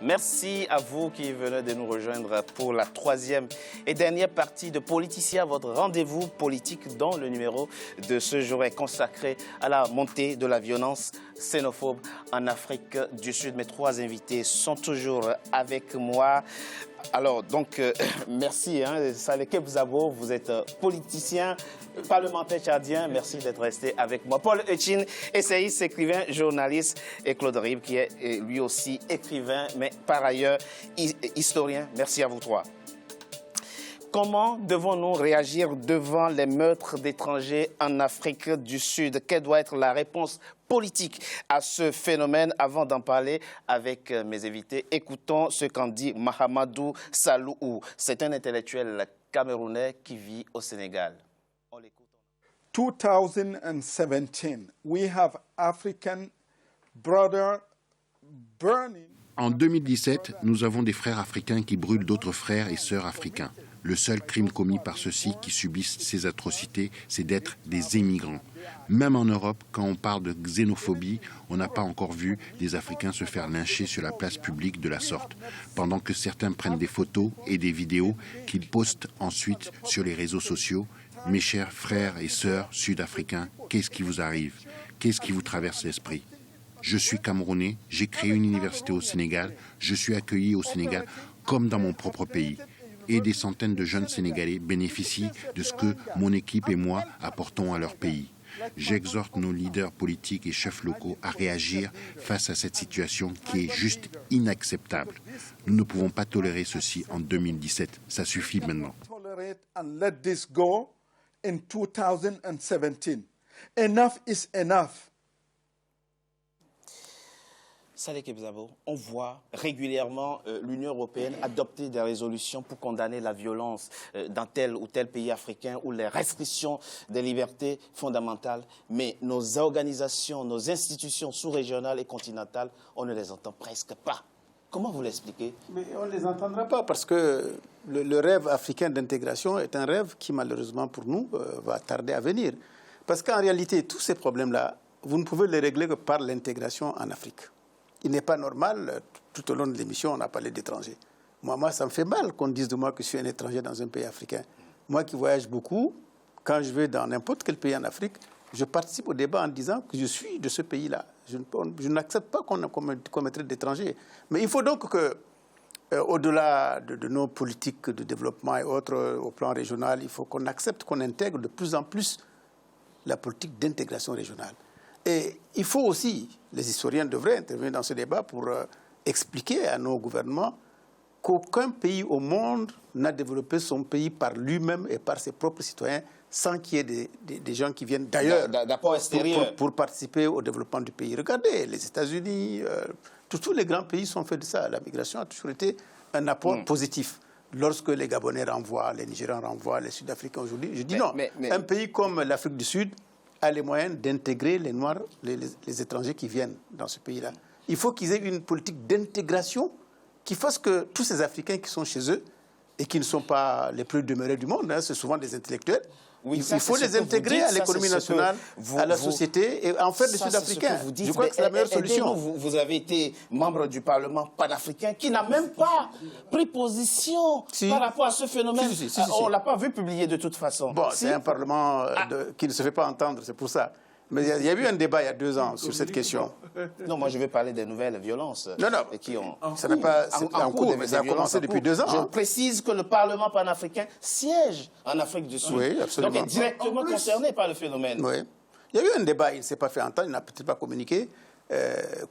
Merci à vous qui venez de nous rejoindre pour la troisième et dernière partie de Politicien, votre rendez-vous politique dont le numéro de ce jour est consacré à la montée de la violence xénophobe en Afrique du Sud. Mes trois invités sont toujours avec moi. Alors, donc, merci, Saleh Kebzabo, vous êtes politicien, parlementaire tchadien, merci d'être resté avec moi. Paul Echine, essayiste, écrivain, journaliste, et Claude Rib, qui est lui aussi écrivain, mais par ailleurs historien. Merci à vous trois. Comment devons-nous réagir devant les meurtres d'étrangers en Afrique du Sud? Quelle doit être la réponse politique à ce phénomène? Avant d'en parler avec mes invités, écoutons ce qu'en dit Mahamadou Salouhou. C'est un intellectuel camerounais qui vit au Sénégal. On l'écoute. 2017, we have African brother burning. En 2017, nous avons des frères africains qui brûlent d'autres frères et sœurs africains. Le seul crime commis par ceux-ci qui subissent ces atrocités, c'est d'être des émigrants. Même en Europe, quand on parle de xénophobie, on n'a pas encore vu des Africains se faire lyncher sur la place publique de la sorte, pendant que certains prennent des photos et des vidéos qu'ils postent ensuite sur les réseaux sociaux. Mes chers frères et sœurs sud-africains, qu'est-ce qui vous arrive? Qu'est-ce qui vous traverse l'esprit? Je suis Camerounais, j'ai créé une université au Sénégal, je suis accueilli au Sénégal comme dans mon propre pays. Et des centaines de jeunes Sénégalais bénéficient de ce que mon équipe et moi apportons à leur pays. J'exhorte nos leaders politiques et chefs locaux à réagir face à cette situation qui est juste inacceptable. Nous ne pouvons pas tolérer ceci en 2017. Ça suffit maintenant. Enough is enough. Saleh Kebzabo, on voit régulièrement l'Union européenne adopter des résolutions pour condamner la violence dans tel ou tel pays africain ou les restrictions des libertés fondamentales. Mais nos organisations, nos institutions sous-régionales et continentales, on ne les entend presque pas. Comment vous l'expliquez? Mais on ne les entendra pas parce que le rêve africain d'intégration est un rêve qui, malheureusement pour nous, va tarder à venir. Parce qu'en réalité, tous ces problèmes-là, vous ne pouvez les régler que par l'intégration en Afrique. Il n'est pas normal, tout au long de l'émission, on a parlé d'étrangers. Moi, ça me fait mal qu'on dise de moi que je suis un étranger dans un pays africain. Moi qui voyage beaucoup, quand je vais dans n'importe quel pays en Afrique, je participe au débat en disant que je suis de ce pays-là. Je n'accepte pas qu'on me traite d'étranger. Mais il faut donc que, au-delà de nos politiques de développement et autres au plan régional, il faut qu'on accepte qu'on intègre de plus en plus la politique d'intégration régionale. Et il faut aussi, les historiens devraient intervenir dans ce débat pour expliquer à nos gouvernements qu'aucun pays au monde n'a développé son pays par lui-même et par ses propres citoyens sans qu'il y ait des gens qui viennent d'ailleurs pour participer au développement du pays. Regardez, les États-Unis, tous les grands pays sont faits de ça. La migration a toujours été un apport positif. Lorsque les Gabonais renvoient, les Nigérians renvoient, les Sud-Africains aujourd'hui, je dis non. Un pays comme l'Afrique du Sud a les moyens d'intégrer les Noirs, les étrangers qui viennent dans ce pays-là. Il faut qu'ils aient une politique d'intégration qui fasse que tous ces Africains qui sont chez eux et qui ne sont pas les plus demeurés du monde, c'est souvent des intellectuels, il faut les intégrer à l'économie nationale, à la société et en faire des Sud-Africains. Je crois que c'est la meilleure solution. Vous avez été membre du Parlement panafricain qui n'a même pas pris position par rapport à ce phénomène. On ne l'a pas vu publier de toute façon. Bon, c'est un Parlement qui ne se fait pas entendre, c'est pour ça. Mais il y a eu un débat il y a 2 ans sur cette question. Non, moi je vais parler des nouvelles violences. Non, ça n'a pas ça a commencé depuis 2 ans. Je précise que le Parlement panafricain siège en Afrique du Sud. Oui, absolument. Donc est directement concerné par le phénomène. Oui. Il y a eu un débat, il ne s'est pas fait entendre, il n'a peut-être pas communiqué.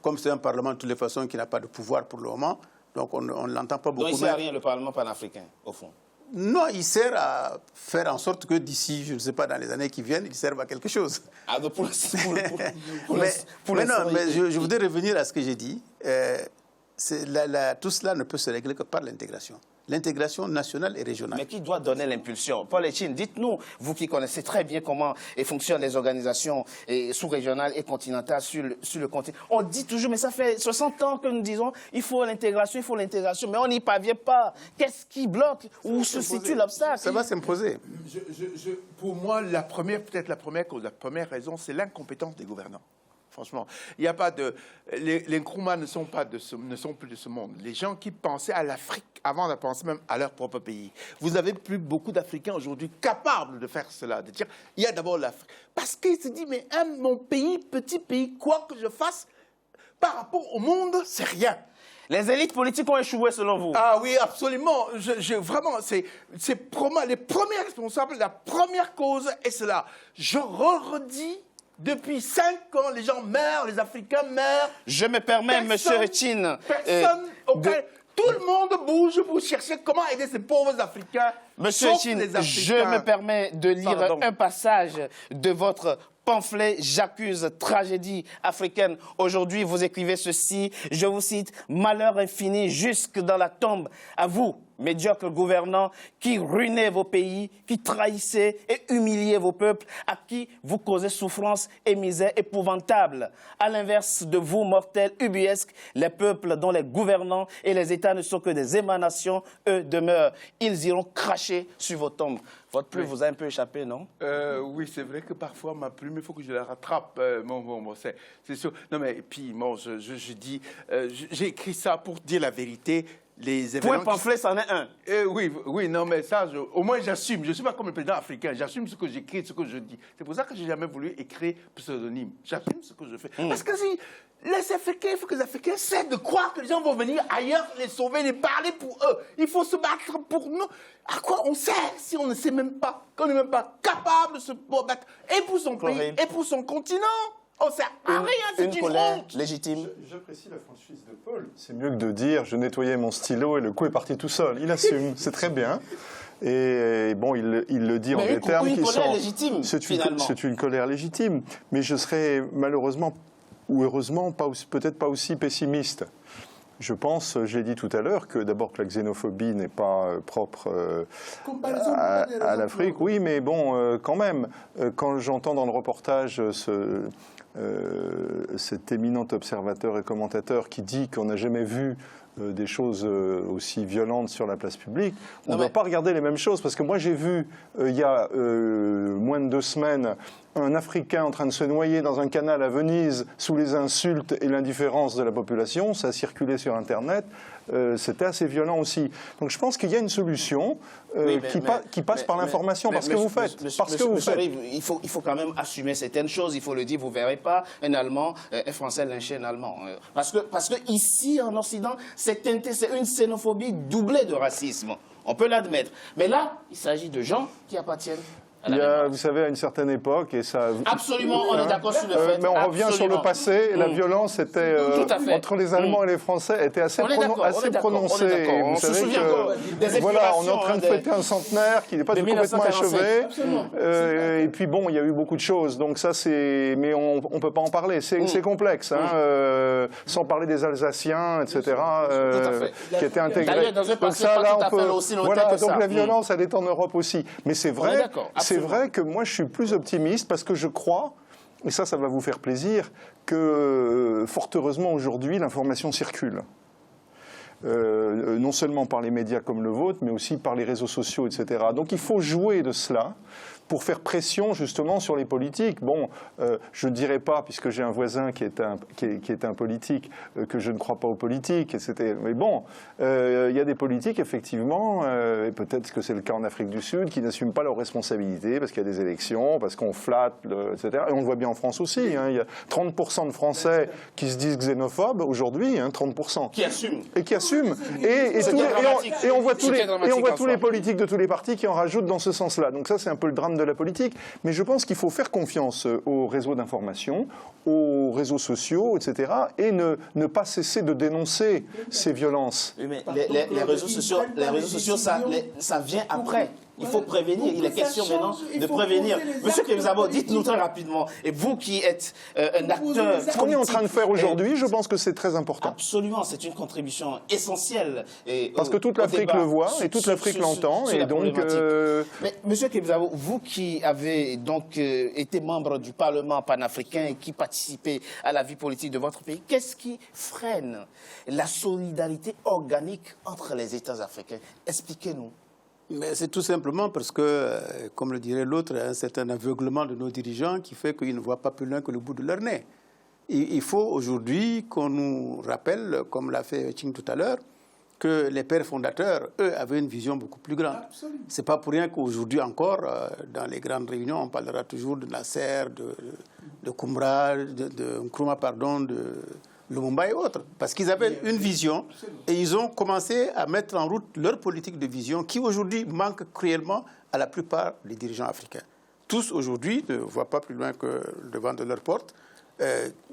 Comme c'est un Parlement de toutes les façons qui n'a pas de pouvoir pour le moment, donc on ne l'entend pas beaucoup. Donc il ne sert à rien le Parlement panafricain, au fond. Non, il sert à faire en sorte que d'ici, je ne sais pas, dans les années qui viennent, il serve à quelque chose. Ah, mais je voudrais revenir à ce que j'ai dit. Tout cela ne peut se régler que par l'intégration. L'intégration nationale et régionale. Mais qui doit donner l'impulsion? Paul Echine, dites-nous, vous qui connaissez très bien comment fonctionnent les organisations sous-régionales et continentales sur le continent. On dit toujours, mais ça fait 60 ans que nous disons, il faut l'intégration, mais on n'y parvient pas. Qu'est-ce qui bloque? Où se situe l'obstacle? Ça va s'imposer. Pour moi, peut-être la première raison, c'est l'incompétence des gouvernants. franchement. Il n'y a pas de... Les Nkrumah ne sont plus de ce monde. Les gens qui pensaient à l'Afrique avant de penser même à leur propre pays. Vous n'avez plus beaucoup d'Africains aujourd'hui capables de faire cela, de dire, il y a d'abord l'Afrique. Parce qu'ils se disent, mais mon pays, petit pays, quoi que je fasse, par rapport au monde, c'est rien. Les élites politiques ont échoué selon vous? Ah oui, absolument. Vraiment, c'est pour moi les premiers responsables, la première cause est cela. Je redis, depuis 5 ans, les gens meurent, les Africains meurent. Je me permets, Monsieur Etchine. Tout le monde bouge pour chercher comment aider ces pauvres Africains. Monsieur Etchine, je me permets de lire un passage de votre pamphlet « J'accuse tragédie africaine ». Aujourd'hui, vous écrivez ceci, je vous cite, « Malheur infini jusque dans la tombe à vous, médiocres gouvernants, qui ruinez vos pays, qui trahissez et humiliez vos peuples, à qui vous causez souffrance et misère épouvantables. À l'inverse de vous, mortels, ubuesques, les peuples dont les gouvernants et les États ne sont que des émanations, eux demeurent. Ils iront cracher sur vos tombes. » Votre plume vous a un peu échappé, non? Oui, c'est vrai que parfois, ma plume, il faut que je la rattrape. C'est sûr. Non, mais puis, moi, je dis... j'ai écrit ça pour dire la vérité. Point pamphlet, c'en est un. Oui, non, mais ça, au moins, j'assume. Je ne suis pas comme le président africain. J'assume ce que j'écris, ce que je dis. C'est pour ça que je n'ai jamais voulu écrire pseudonyme. J'assume ce que je fais. Parce que si les Africains, il faut que les Africains cessent de croire que les gens vont venir ailleurs les sauver, les parler pour eux. Il faut se battre pour nous. À quoi on sert si on ne sait même pas, qu'on n'est même pas capable de se battre et pour son pays et pour son continent? On sert à rien, c'est une honte. Légitime. J'apprécie la franchise de Paul. C'est mieux que de dire je nettoyais mon stylo et le coup est parti tout seul. Il assume, c'est très bien. Et bon, il le dit en des termes qui sont... légitime, c'est une colère légitime. Mais je serais malheureusement ou heureusement peut-être pas aussi pessimiste. Je pense, j'ai dit tout à l'heure, que d'abord que la xénophobie n'est pas propre à l'Afrique. Oui, mais bon, quand même, quand j'entends dans le reportage cet éminent observateur et commentateur qui dit qu'on n'a jamais vu des choses aussi violentes sur la place publique, on ne doit pas regarder les mêmes choses. Parce que moi, j'ai vu, il y a moins de 2 semaines, un Africain en train de se noyer dans un canal à Venise sous les insultes et l'indifférence de la population. Ça a circulé sur Internet. C'était assez violent aussi. Donc je pense qu'il y a une solution qui passe par l'information, parce que vous faites. Il faut quand même assumer certaines choses. Il faut le dire, vous ne verrez pas un Allemand, un Français lyncher un Allemand. Parce que ici, en Occident, c'est une xénophobie doublée de racisme. On peut l'admettre. Mais là, il s'agit de gens qui appartiennent. Vous savez, à une certaine époque, et ça... Absolument, on est d'accord sur le fait. Mais on revient sur le passé, la violence était, entre les Allemands et les Français était assez prononcée. On se souvient voilà, on est en train de fêter un centenaire qui n'est pas complètement achevé. Et puis bon, il y a eu beaucoup de choses, donc ça c'est... Mais on ne peut pas en parler, c'est complexe, sans parler des Alsaciens, etc., qui étaient intégrés. Donc ça, là, on peut... Voilà, donc la violence, elle est en Europe aussi. Mais c'est vrai que moi, je suis plus optimiste parce que je crois, et ça va vous faire plaisir, que fort heureusement aujourd'hui, l'information circule. Non seulement par les médias comme le vôtre, mais aussi par les réseaux sociaux, etc. Donc il faut jouer de cela pour faire pression justement sur les politiques. Bon, je ne dirais pas, puisque j'ai un voisin qui est un politique, que je ne crois pas aux politiques. Mais bon, il y a des politiques, effectivement, et peut-être que c'est le cas en Afrique du Sud, qui n'assument pas leurs responsabilités parce qu'il y a des élections, parce qu'on flatte, etc. Et on le voit bien en France aussi. Il y a 30% de Français qui se disent xénophobes aujourd'hui, 30%. Qui assument. Et qui assument. Et on voit tous les politiques de tous les partis qui en rajoutent dans ce sens-là. Donc ça, c'est un peu le drame de la politique, mais je pense qu'il faut faire confiance aux réseaux d'information, aux réseaux sociaux, etc., et ne pas cesser de dénoncer ces violences. Oui, mais les réseaux sociaux, ça vient après. Il faut prévenir. Il est question maintenant de prévenir. Monsieur Kebzabo, dites-nous très rapidement, et vous qui êtes un acteur... Ce qu'on est en train de faire aujourd'hui, je pense que c'est très important. Absolument, c'est une contribution essentielle. Parce que toute l'Afrique le voit et toute l'Afrique l'entend. Et donc, mais monsieur Kebzabo, vous qui avez donc été membre du Parlement panafricain et qui participez à la vie politique de votre pays, qu'est-ce qui freine la solidarité organique entre les États africains? Expliquez-nous. Mais c'est tout simplement parce que, comme le dirait l'autre, un certain aveuglement de nos dirigeants qui fait qu'ils ne voient pas plus loin que le bout de leur nez. il faut aujourd'hui qu'on nous rappelle, comme l'a fait Ching tout à l'heure, que les pères fondateurs, eux, avaient une vision beaucoup plus grande. Ce n'est pas pour rien qu'aujourd'hui encore, dans les grandes réunions, on parlera toujours de Nasser, de Koumra, de Nkrumah, pardon, de Lumumba et autres. Parce qu'ils avaient une vision et ils ont commencé à mettre en route leur politique de vision qui aujourd'hui manque cruellement à la plupart des dirigeants africains. Tous aujourd'hui ne voient pas plus loin que devant de leur porte,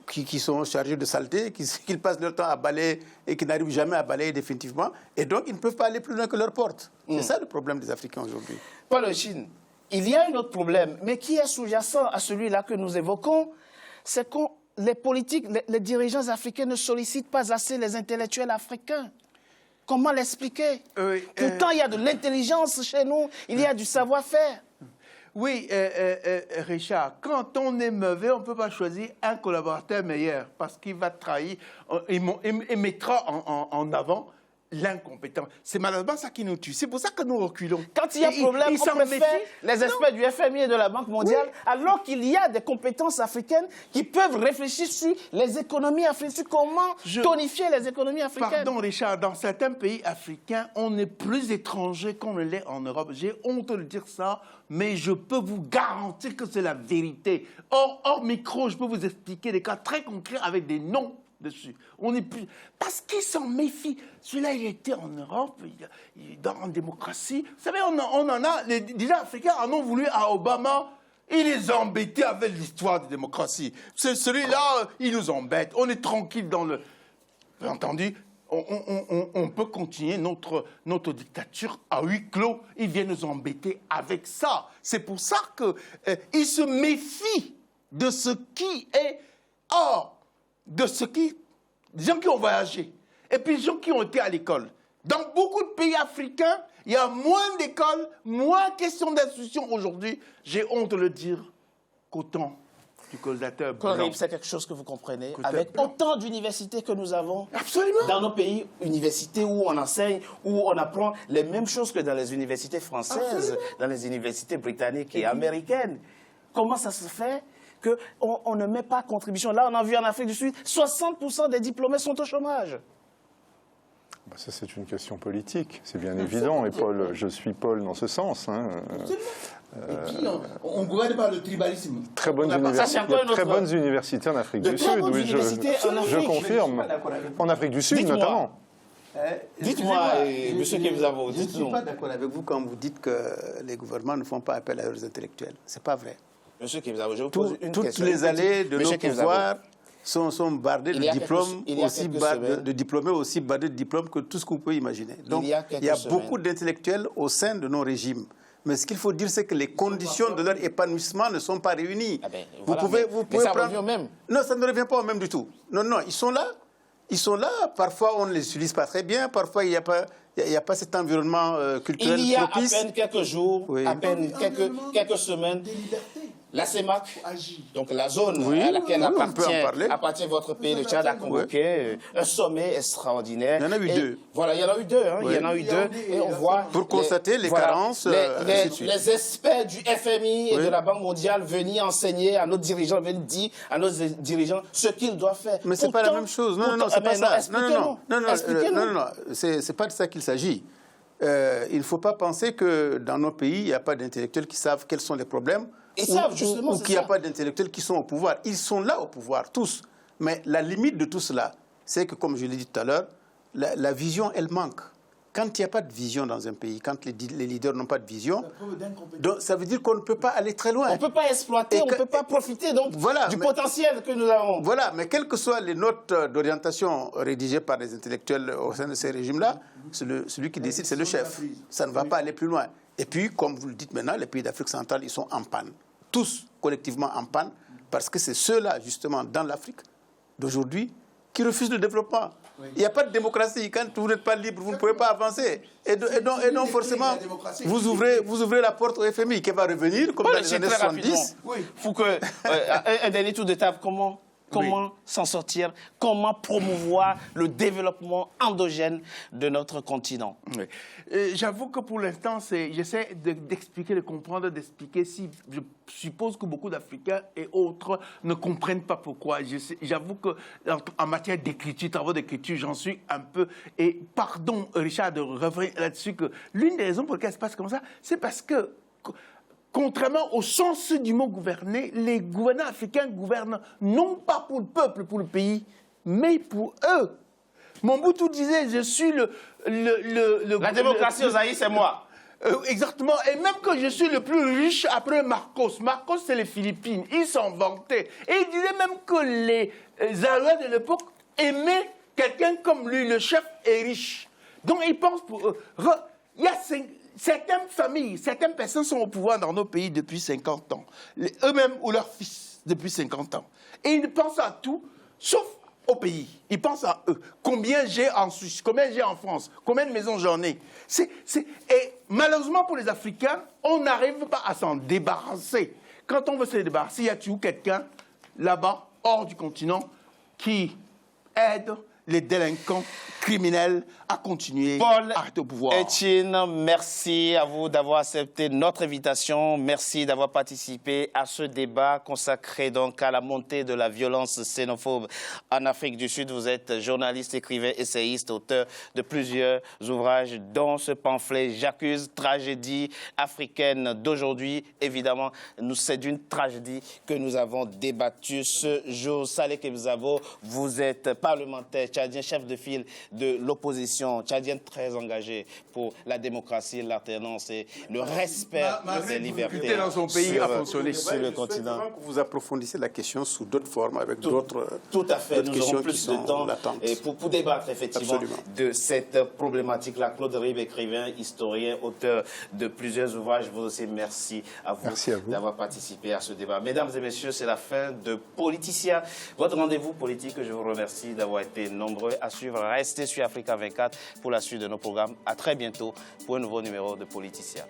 qui sont chargés de saleté, qui passent leur temps à balayer et qui n'arrivent jamais à balayer définitivement. Et donc, ils ne peuvent pas aller plus loin que leur porte. C'est ça le problème des Africains aujourd'hui. Paul Chine, il y a un autre problème, mais qui est sous-jacent à celui-là que nous évoquons, c'est que les politiques, les dirigeants africains ne sollicitent pas assez les intellectuels africains. Comment l'expliquer? Pourtant, il y a de l'intelligence chez nous, il y a du savoir-faire. Oui, Richard, quand on est mauvais, on ne peut pas choisir un collaborateur meilleur parce qu'il va trahir et mettra en avant l'incompétent. C'est malheureusement ça qui nous tue. C'est pour ça que nous reculons. Quand il y a problème, on préfère les experts du FMI et de la Banque mondiale, alors qu'il y a des compétences africaines qui peuvent réfléchir sur les économies africaines, sur comment tonifier les économies africaines. Pardon, Richard, dans certains pays africains, on est plus étranger qu'on ne l'est en Europe. J'ai honte de dire ça, mais je peux vous garantir que c'est la vérité. Hors micro, je peux vous expliquer des cas très concrets avec des noms dessus. On est plus... Parce qu'ils s'en méfient. Celui-là, il était en Europe, il est en démocratie. Vous savez, on en a... Les dirigeants africains en ont voulu à Obama. Il les a embêtés avec l'histoire de démocratie. Celui-là, il nous embête. On est tranquille dans le... Vous avez entendu? On peut continuer notre dictature à huis clos. Ils viennent nous embêter avec ça. C'est pour ça qu'ils se méfient de ce qui est hors de ce qui... Des gens qui ont voyagé, et puis des gens qui ont été à l'école. Dans beaucoup de pays africains, il y a moins d'écoles, moins de questions d'instruction aujourd'hui. J'ai honte de le dire qu'au temps du colonisateur blanc. C'est quelque chose que vous comprenez. Avec autant d'universités que nous avons Absolument. Dans nos pays, universités où on enseigne, où on apprend les mêmes choses que dans les universités françaises, dans les universités britanniques et américaines. Comment ça se fait qu'on ne met pas contribution? Là, on a vu en Afrique du Sud, 60% des diplômés sont au chômage. Bah ça, c'est une question politique, c'est bien évident. Et Paul, je suis Paul dans ce sens. Hein. Et puis, on ne gouverne pas le tribalisme. Très bonnes universités en Afrique du Sud, oui, je confirme. En Afrique du Sud, notamment. Dites-moi, monsieur Kebzabo, je ne suis pas d'accord avec vous quand vous dites que les gouvernements ne font pas appel à leurs intellectuels. Ce n'est pas vrai. Monsieur Kebzabo, je vous pose une question. Toutes les allées de nos pouvoirs sont bardées de diplômés aussi bardés de diplômes que tout ce qu'on peut imaginer. Donc, il y a beaucoup d'intellectuels au sein de nos régimes. Mais ce qu'il faut dire, c'est que les conditions de leur épanouissement ne sont pas réunies. Ah ben, vous voilà, pouvez ça prendre... revient au même. Non, ça ne revient pas au même du tout. Non, non, ils sont là. Ils sont là. Parfois, on ne les utilise pas très bien. Parfois, il n'y a pas cet environnement culturel propice. Il y a à peine quelques jours, à peine quelques semaines, la CEMAC, donc la zone à laquelle appartient votre pays, le Tchad, a convoqué un sommet extraordinaire. Il y en a eu deux. Voilà, il y en a eu deux. Il y en a eu deux. Et on voit pour constater les carences. Les experts du FMI et de la Banque mondiale venir enseigner à nos dirigeants, venir dire à nos dirigeants ce qu'ils doivent faire. Mais ce n'est pas la même chose. Non, c'est pas ça. Non, c'est pas de ça qu'il s'agit. Il ne faut pas penser que dans nos pays, il n'y a pas d'intellectuels qui savent quels sont les problèmes. Ou qu'il n'y a pas d'intellectuels qui sont au pouvoir. Ils sont là au pouvoir, tous. Mais la limite de tout cela, c'est que, comme je l'ai dit tout à l'heure, la vision, elle manque. Quand il n'y a pas de vision dans un pays, quand les leaders n'ont pas de vision, donc ça veut dire qu'on ne peut pas aller très loin. On ne peut pas exploiter, on ne peut pas profiter donc, du potentiel que nous avons. Voilà, mais quelles que soient les notes d'orientation rédigées par les intellectuels au sein de ces régimes-là, celui qui décide, c'est le chef. Ça ne va pas aller plus loin. Et puis, comme vous le dites maintenant, les pays d'Afrique centrale, ils sont en panne. Tous collectivement en panne, parce que c'est ceux-là, justement, dans l'Afrique d'aujourd'hui, qui refusent le développement. Il n'y a pas de démocratie. Quand vous n'êtes pas libre, vous ne pouvez pas avancer. Et donc forcément, vous ouvrez la porte au FMI, qui va revenir, comme dans les années 70. Il faut un dernier tour de table. Comment Comment s'en sortir? Comment promouvoir le développement endogène de notre continent? Oui. J'avoue que pour l'instant, j'essaie d'expliquer, de comprendre, d'expliquer. Si je suppose que beaucoup d'Africains et autres ne comprennent pas pourquoi. J'avoue qu'en matière d'écriture, travaux d'écriture, j'en suis un peu... Et pardon, Richard, de revenir là-dessus, que l'une des raisons pour lesquelles ça se passe comme ça, c'est parce que... Contrairement au sens du mot gouverner, les gouvernants africains gouvernent non pas pour le peuple, pour le pays, mais pour eux. Mobutu disait, je suis La démocratie aux Haïs, c'est moi. Exactement. Et même que je suis le plus riche après Marcos. Marcos, c'est les Philippines. Ils s'en vantaient. Et il disait même que les Alouettes de l'époque aimaient quelqu'un comme lui. Le chef est riche. Donc, ils pensent pour eux. Il y a certaines familles, certaines personnes sont au pouvoir dans nos pays depuis 50 ans. Eux-mêmes ou leurs fils depuis 50 ans. Et ils pensent à tout, sauf au pays. Ils pensent à eux. Combien j'ai en Suisse, combien j'ai en France, combien de maisons j'en ai. Et malheureusement pour les Africains, on n'arrive pas à s'en débarrasser. Quand on veut se débarrasser, il y a toujours quelqu'un là-bas, hors du continent, qui aide les délinquants criminels à continuer à être au pouvoir. Etienne, merci à vous d'avoir accepté notre invitation. Merci d'avoir participé à ce débat consacré donc à la montée de la violence xénophobe en Afrique du Sud. Vous êtes journaliste, écrivain, essayiste, auteur de plusieurs ouvrages, dont ce pamphlet « J'accuse, tragédie africaine d'aujourd'hui ». Évidemment, c'est d'une tragédie que nous avons débattu ce jour. Saleh Kebzabo, vous êtes parlementaire tchadien, chef de file de l'opposition tchadienne, très engagée pour la démocratie, l'alternance et le respect des libertés dans son pays a fonctionné sur le continent. Vous approfondissez la question sous d'autres formes, avec d'autres Tout à fait, nous aurons plus de temps et pour débattre effectivement de cette problématique-là. Claude Rib, écrivain, historien, auteur de plusieurs ouvrages. Vous aussi, merci à vous, d'avoir participé à ce débat. Mesdames et messieurs, c'est la fin de Politicia, votre rendez-vous politique. Je vous remercie d'avoir été nombreux à suivre. Restez sur Africa 24 pour la suite de nos programmes. À très bientôt pour un nouveau numéro de Politicia.